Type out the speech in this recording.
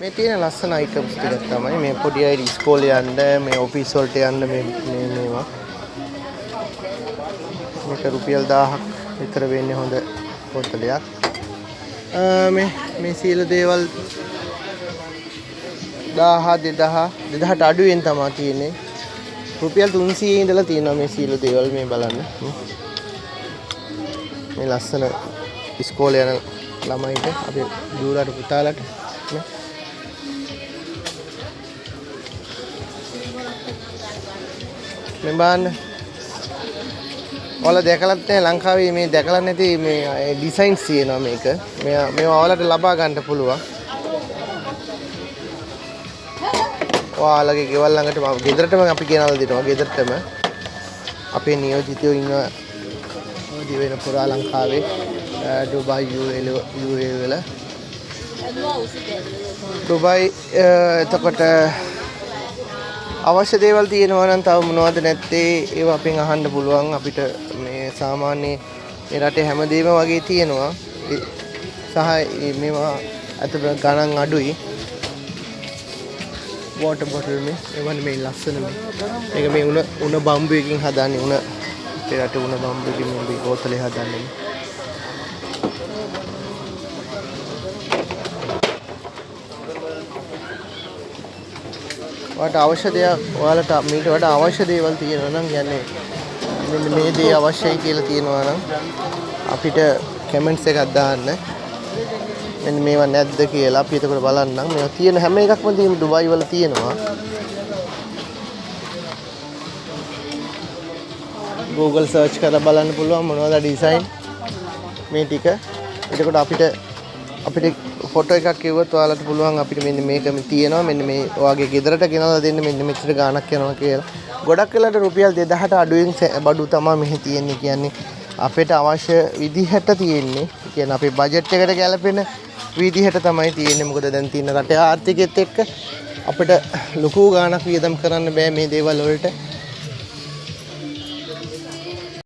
මේ තියෙන ලස්සන අයිටම්ස් ටිකක් තමයි මේ පොඩි අය ඉස්කෝලේ යන්න මේ ඔෆිස් වලට යන්න මේවා මේක රුපියල් 1000ක් විතර වෙන්නේ හොඳ බෝතලයක් මේ සීල දේවල් 1000 2000ට අඩුවෙන් තමයි තියෙන්නේ රුපියල් 300 ඉඳලා තියෙනවා මේ සීල දේවල් මේ බලන්න මේ ලස්සන ඉස්කෝලේ යන ළමයිට අපේ දූලට පුතාලට මේ බලන්න ඔයාලා දැකලත් නැහැ ලංකාවේ මේ දැකලා නැති මේ ඩිසයින්ස් තියෙනවා මේක මේවා ඔයාලට ලබා ගන්න පුළුවන් ඔයාලගේ ගෙවල් ළඟටම ගෙදරටම අපි ගෙනල්ලා දෙනවා ගෙදරටම අපේ නියෝජිතයෝ ඉන්නවා දිවෙන පුරා ලංකාවේ ඩුබයි UAE වල ඩුබයි එතකොට අවශ්‍ය දේවල් තියෙනවා නම් තව මොනවද නැත්තේ ඒවා අපෙන් අහන්න පුළුවන් අපිට මේ සාමාන්‍ය මේ රටේ හැමදේම වගේ තියෙනවා සහ මේවා අතට ගණන් අඩුයි water bottle මේ ලස්සන මේක මේ උණ බම්බුවකින් හදන්නේ උණ අපේ රටේ උණ බම්බුවකින් මේ බෝතලේ හදන්නේ ඔයාලට අවශ්‍ය දේවල් ඔයාලට මීට වඩා අවශ්‍ය දේවල් තියෙනවා නම් කියන්නේ මෙන්න මේ දේ අවශ්‍යයි කියලා තියෙනවා නම් අපිට කමෙන්ට්ස් එකක් දාන්න මෙන්න මේවා නැද්ද කියලා අපි එතකොට බලන්නම් මේවා තියෙන හැම එකක්ම තියෙන ඩුබයි වල තියෙනවා Google search කරලා බලන්න පුළුවන් මොනවද ඩිසයින් මේ ටික එතකොට අපිට ෆොටෝ එකක් කිව්වොත් ඔයාලට පුළුවන් අපිට මෙන්න මේක තියෙනවා මෙන්න මේ ඔයාගේ ගෙදරට ගෙනල්ලා දෙන්න මෙන්න මෙච්චර ගාණක් යනවා කියලා. ගොඩක් වෙලාවට රුපියල් 2000ට අඩුවෙන් බඩු තමයි මෙහි තියෙන්නේ කියන්නේ අපිට අවශ්‍ය විදිහට තියෙන්නේ. කියන්නේ අපේ බජට් එකට ගැලපෙන විදිහට තමයි තියෙන්නේ. මොකද දැන් තියෙන රටේ ආර්ථිකයත් එක්ක අපිට ලොකු ගාණක් වියදම් කරන්න බෑ මේ දේවල් වලට.